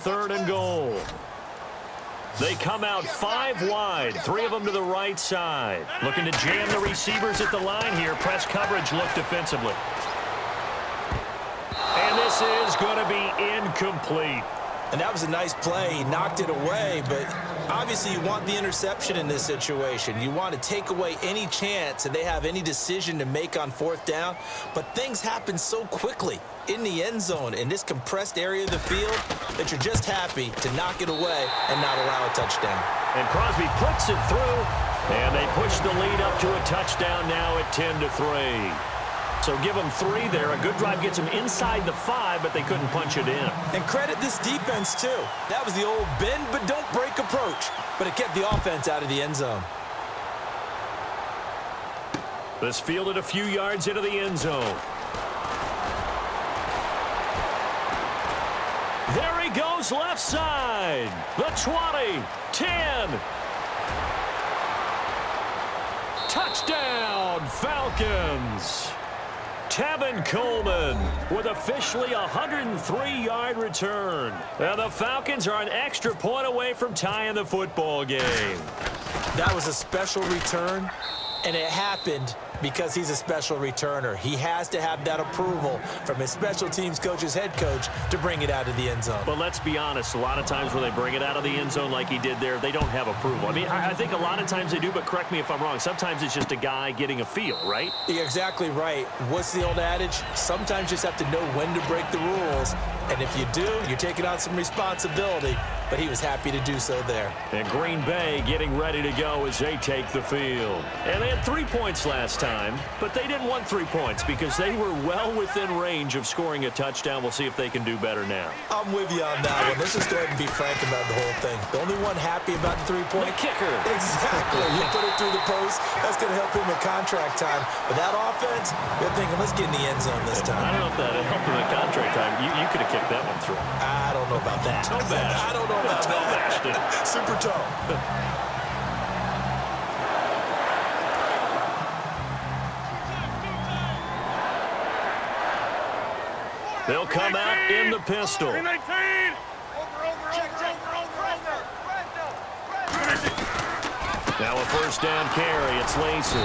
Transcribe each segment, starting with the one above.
Third and goal. They come out 5 wide, 3 of them to the right side. Looking to jam the receivers at the line here. Press coverage look defensively. And this is going to be incomplete. And that was a nice play. He knocked it away, but obviously you want the interception in this situation. You want to take away any chance that they have any decision to make on fourth down. But things happen so quickly in the end zone in this compressed area of the field that you're just happy to knock it away and not allow a touchdown. And Crosby puts it through, and they push the lead up to a touchdown now at 10-3. So give them 3 there. A good drive gets them inside the 5, but they couldn't punch it in. And credit this defense, too. That was the old bend but don't break approach, but it kept the offense out of the end zone. This fielded a few yards into the end zone. There he goes left side. The 20, 10. Touchdown, Falcons. Tevin Coleman with officially a 103-yard return. And the Falcons are an extra point away from tying the football game. That was a special return, and it happened because he's a special returner. He has to have that approval from his special teams coach's head coach to bring it out of the end zone. But let's be honest, a lot of times when they bring it out of the end zone like he did there, they don't have approval. I mean, I think a lot of times they do, but correct me if I'm wrong. Sometimes it's just a guy getting a feel, right? You're exactly right. What's the old adage? Sometimes you just have to know when to break the rules. And if you do, you're taking on some responsibility. But he was happy to do so there. And Green Bay getting ready to go as they take the field. And they had 3 points last time, but they didn't want 3 points because they were well within range of scoring a touchdown. We'll see if they can do better now. I'm with you on that one. Let's just go ahead and be frank about the whole thing. The only one happy about the 3-point kicker. Exactly. You put it through the post. That's going to help him with contract time. But that offense, they're thinking, let's get in the end zone this time. I don't know if that helped him with contract time. You could have kicked that one through. I don't know about that. Toe bash. I don't know about toe bashed it. Super toe. They'll come out in the pistol. Now a first down carry. It's Lacey.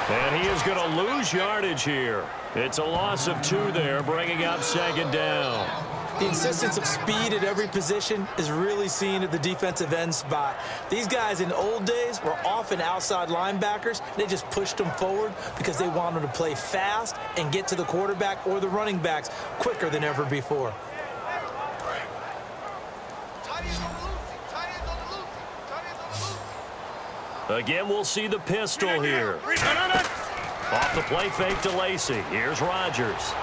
And he is going to lose yardage here. It's a loss of 2 there, bringing up second down. The insistence of speed at every position is really seen at the defensive end spot. These guys in the old days were often outside linebackers. They just pushed them forward because they wanted to play fast and get to the quarterback or the running backs quicker than ever before. Again, we'll see the pistol here. Off the play fake to Lacey. Here's Rodgers.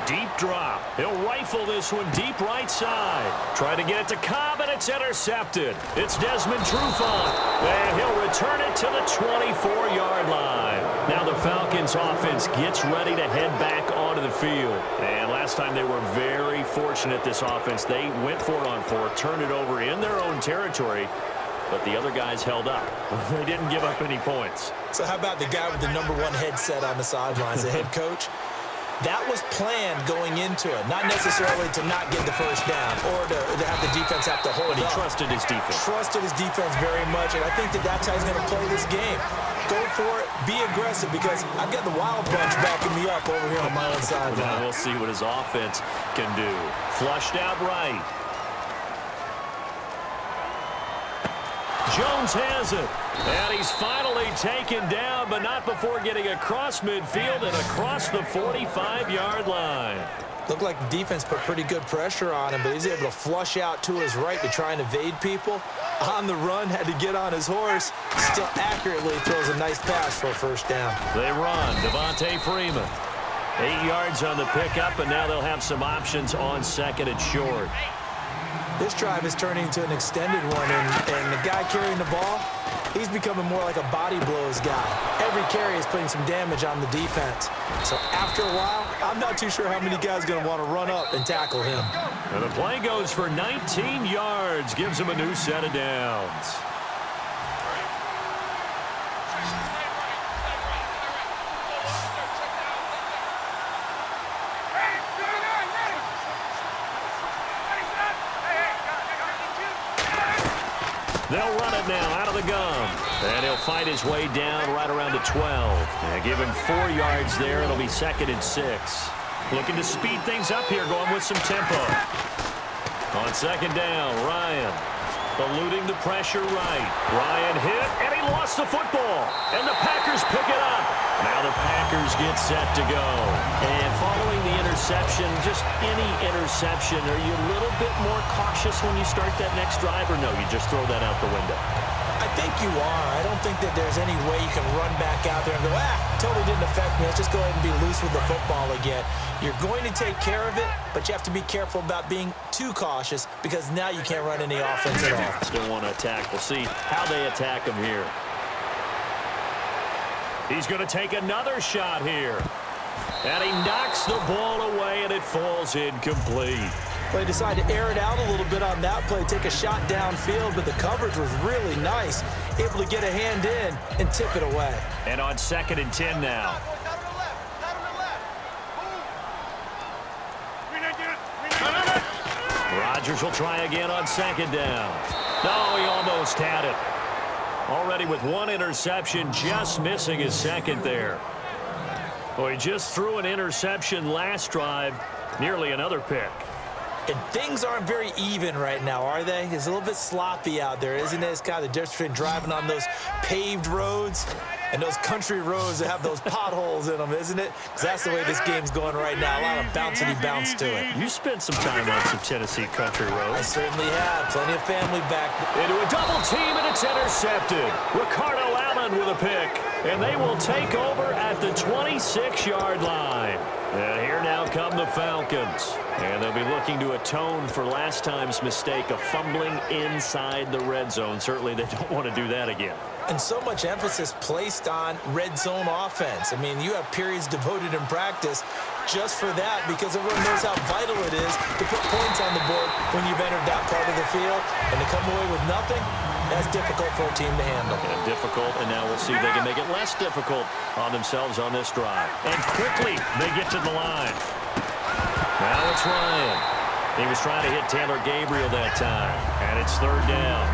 Deep drop. He'll rifle this one deep right side. Try to get it to Cobb, and it's intercepted. It's Desmond Trufant, and he'll return it to the 24-yard line. Now the Falcons offense gets ready to head back onto the field. And last time they were very fortunate, this offense. They went for it on 4, turned it over in their own territory, but the other guys held up. They didn't give up any points. So how about the guy with the #1 headset on the sidelines, the head coach? That was planned going into it, not necessarily to not get the first down or to have the defense have to hold But he up. trusted his defense. Trusted his defense very much, and I think that's how he's going to play this game. Go for it, be aggressive, because I've got the Wild Bunch backing me up over here on my own sideline. Now we'll see what his offense can do. Flushed out right. Jones has it. And he's finally taken down, but not before getting across midfield and across the 45-yard line. Looked like the defense put pretty good pressure on him, but he's able to flush out to his right to try and evade people. On the run, had to get on his horse. Still accurately throws a nice pass for a first down. They run. Devontae Freeman. 8 yards on the pickup, and now they'll have some options on second and short. This drive is turning into an extended one, and the guy carrying the ball, he's becoming more like a body blows guy. Every carry is putting some damage on the defense. So after a while, I'm not too sure how many guys are going to want to run up and tackle him. And the play goes for 19 yards, gives him a new set of downs. They'll run it now out of the gun. And he'll fight his way down right around the 12. And give him 4 yards there. It'll be 2nd and 6. Looking to speed things up here, going with some tempo. On 2nd down, Ryan eluding the pressure right. Ryan hit, and he lost the football. And the Packers pick it up. Now the Packers get set to go. And following the interception, just any interception, are you a little bit more cautious when you start that next drive, or no, you just throw that out the window? I think you are. I don't think that there's any way you can run back out there and go, totally didn't affect me. Let's just go ahead and be loose with the football again. You're going to take care of it, but you have to be careful about being too cautious because now you can't run any offense at all. Still want to attack. We'll see how they attack him here. He's going to take another shot here. And he knocks the ball away, and it falls incomplete. Well, he decided to air it out a little bit on that play, take a shot downfield, but the coverage was really nice. Able to get a hand in and tip it away. And on 2nd and 10 now. Rodgers will try again on 2nd down. No, he almost had it. Already with 1 interception, just missing his 2nd there. Well, he just threw an interception last drive, nearly another pick. And things aren't very even right now, are they? It's a little bit sloppy out there, isn't it? It's kind of the difference between driving on those paved roads and those country roads that have those potholes in them, isn't it? Because that's the way this game's going right now. A lot of bouncy bounce to it. You spent some time on some Tennessee country roads. I certainly have. Plenty of family back. Into a double team, and it's intercepted. Ricardo Allen with a pick. And they will take over at the 26-yard line. And here now come the Falcons. And they'll be looking to atone for last time's mistake of fumbling inside the red zone. Certainly they don't want to do that again. And so much emphasis placed on red zone offense. I mean, you have periods devoted in practice just for that because everyone knows how vital it is to put points on the board when you've entered that part of the field. And to come away with nothing, that's difficult for a team to handle. And difficult, and now we'll see if they can make it less difficult on themselves on this drive. And quickly, they get to the line. Now it's Ryan. He was trying to hit Taylor Gabriel that time, and it's 3rd down.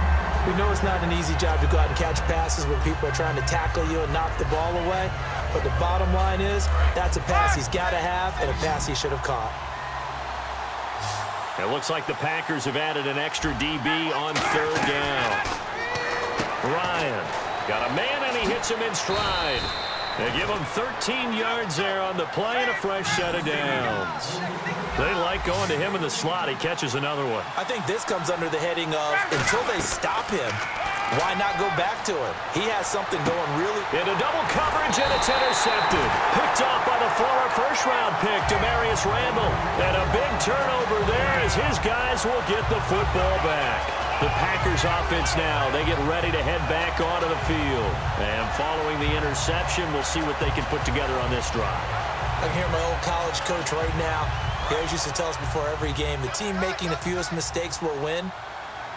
We know it's not an easy job to go out and catch passes when people are trying to tackle you and knock the ball away. But the bottom line is, that's a pass he's got to have and a pass he should have caught. It looks like the Packers have added an extra DB on 3rd down. Ryan got a man, and he hits him in stride. They give him 13 yards there on the play and a fresh set of downs. They like going to him in the slot. He catches another one. I think this comes under the heading of until they stop him, why not go back to him? He has something going really. Into double coverage, and it's intercepted. Picked off by the former first-round pick, Demarius Randall. And a big turnover there as his guys will get the football back. The Packers offense now, they get ready to head back onto the field. And following the interception, we'll see what they can put together on this drive. I can hear my old college coach right now. He always used to tell us before every game, the team making the fewest mistakes will win.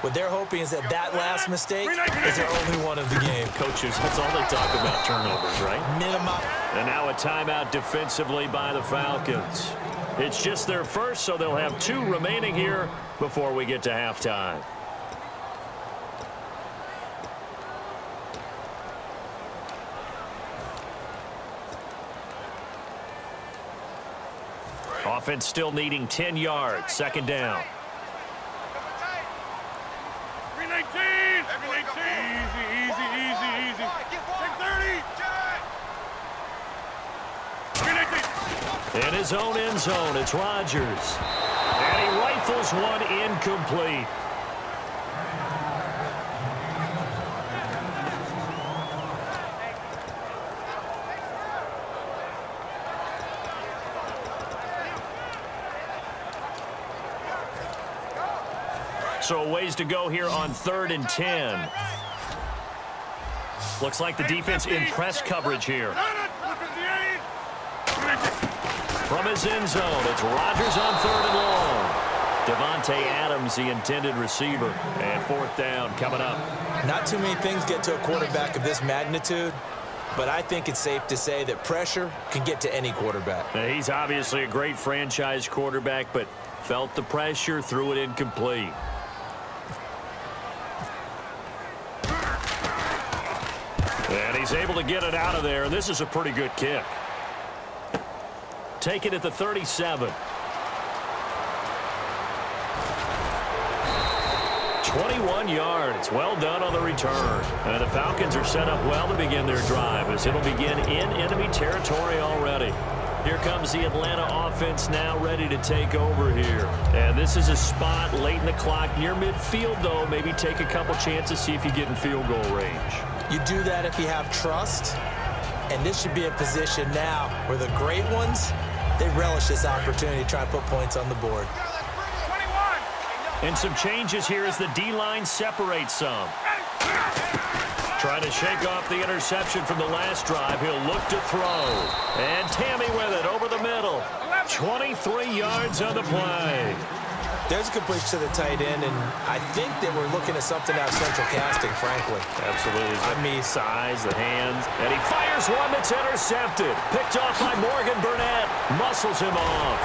What they're hoping is that that last mistake is their only one of the game. Coaches, that's all they talk about, turnovers, right? Minimum. And now a timeout defensively by the Falcons. It's just their first, so they'll have 2 remaining here before we get to halftime. Offense still needing 10 yards. 2nd down. 319. Easy. Take 30. In his own end zone, it's Rodgers. And he rifles one incomplete. So a ways to go here on 3rd and 10. Looks like the defense in press coverage here. From his end zone, it's Rodgers on 3rd and long. Devontae Adams, the intended receiver. And 4th down coming up. Not too many things get to a quarterback of this magnitude, but I think it's safe to say that pressure can get to any quarterback. Now, he's obviously a great franchise quarterback, but felt the pressure, threw it incomplete. And he's able to get it out of there. This is a pretty good kick. Take it at the 37. 21 yards. Well done on the return. And the Falcons are set up well to begin their drive as it'll begin in enemy territory already. Here comes the Atlanta offense now ready to take over here. And this is a spot late in the clock near midfield, though. Maybe take a couple chances, see if you get in field goal range. You do that if you have trust. And this should be a position now where the great ones, they relish this opportunity to try and put points on the board. And some changes here as the D-line separates some. Trying to shake off the interception from the last drive. He'll look to throw. And Tammy with it over the middle. 23 yards on the play. There's a completion to the tight end, and I think that we're looking at something out of central casting, frankly. Absolutely. I mean, size, the hands. And he fires one that's intercepted. Picked off by Morgan Burnett. Muscles him off.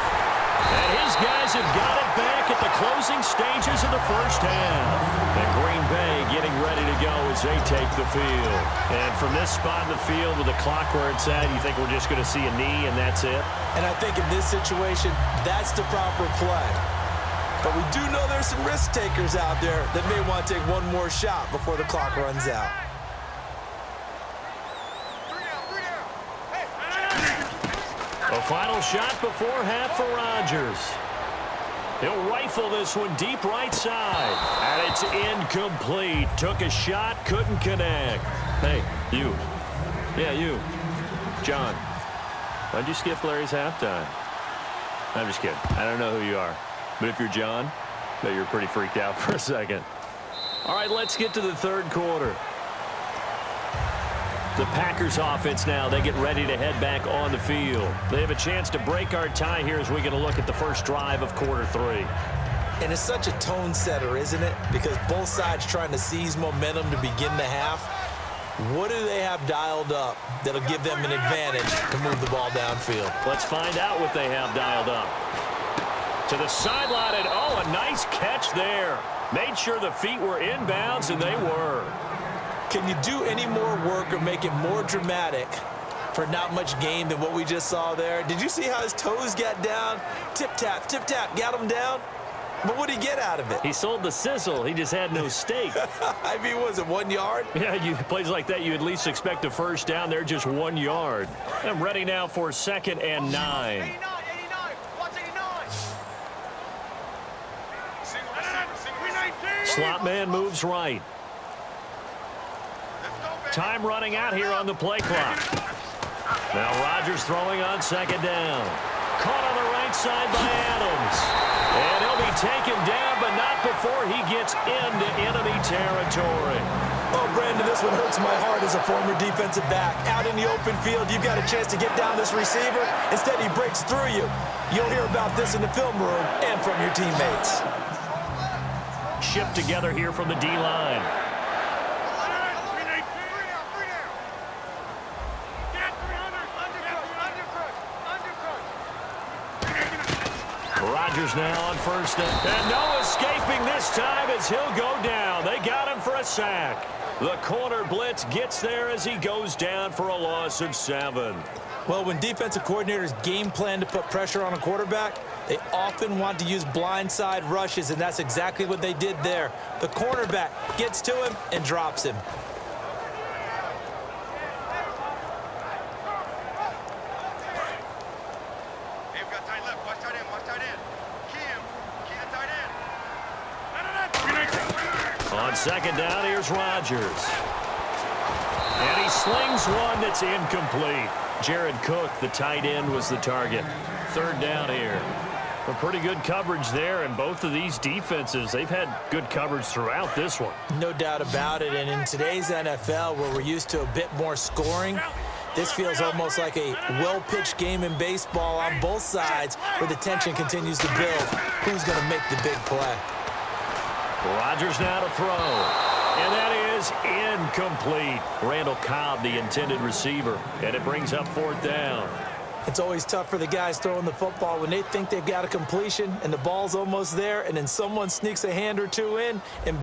And his guys have got it back at the closing stages of the first half. And Green Bay getting ready to go as they take the field. And from this spot in the field with the clock where it's at, you think we're just going to see a knee and that's it? And I think in this situation, that's the proper play. But we do know there's some risk takers out there that may want to take one more shot before the clock runs out. A final shot before half for Rodgers. He'll rifle this one deep right side. And it's incomplete. Took a shot, couldn't connect. Hey, you. Yeah, you. John. Why'd you skip Larry's halftime? I'm just kidding. I don't know who you are. But if you're John, I bet you're pretty freaked out for a second. All right, let's get to the third quarter. The Packers offense now, they get ready to head back on the field. They have a chance to break our tie here as we get a look at the first drive of quarter three. And it's such a tone setter, isn't it? Because both sides trying to seize momentum to begin the half. What do they have dialed up that'll give them an advantage to move the ball downfield? Let's find out what they have dialed up. To the sideline, and oh, a nice catch there. Made sure the feet were inbounds, and they were. Can you do any more work or make it more dramatic for not much gain than what we just saw there? Did you see how his toes got down? Tip-tap, got him down. But what did he get out of it? He sold the sizzle. He just had no steak. I mean, was it 1 yard? Yeah, plays like that, you at least expect a first down. They're just 1 yard. I'm ready now for 2nd and 9. 89. Watch 89. Slot man moves right. Time running out here on the play clock. Now Rodgers throwing on 2nd down. Caught on the right side by Adams. And he'll be taken down, but not before he gets into enemy territory. Oh, Brandon, this one hurts my heart as a former defensive back. Out in the open field, you've got a chance to get down this receiver. Instead, he breaks through you. You'll hear about this in the film room and from your teammates. Shift together here from the D-line. Rodgers now on 1st down. And no escaping this time as he'll go down. They got him for a sack. The corner blitz gets there as he goes down for a loss of 7. Well, when defensive coordinators game plan to put pressure on a quarterback, they often want to use blindside rushes, and that's exactly what they did there. The cornerback gets to him and drops him. On 2nd down, here's Rodgers. And he slings one that's incomplete. Jared Cook, the tight end, was the target. 3rd down here. A pretty good coverage there, and both of these defenses, they've had good coverage throughout this one. No doubt about it, and in today's NFL, where we're used to a bit more scoring, this feels almost like a well-pitched game in baseball on both sides where the tension continues to build. Who's going to make the big play? Rodgers now to throw. And that is incomplete. Randall Cobb, the intended receiver. And it brings up 4th down. It's always tough for the guys throwing the football when they think they've got a completion and the ball's almost there, and then someone sneaks a hand or two in and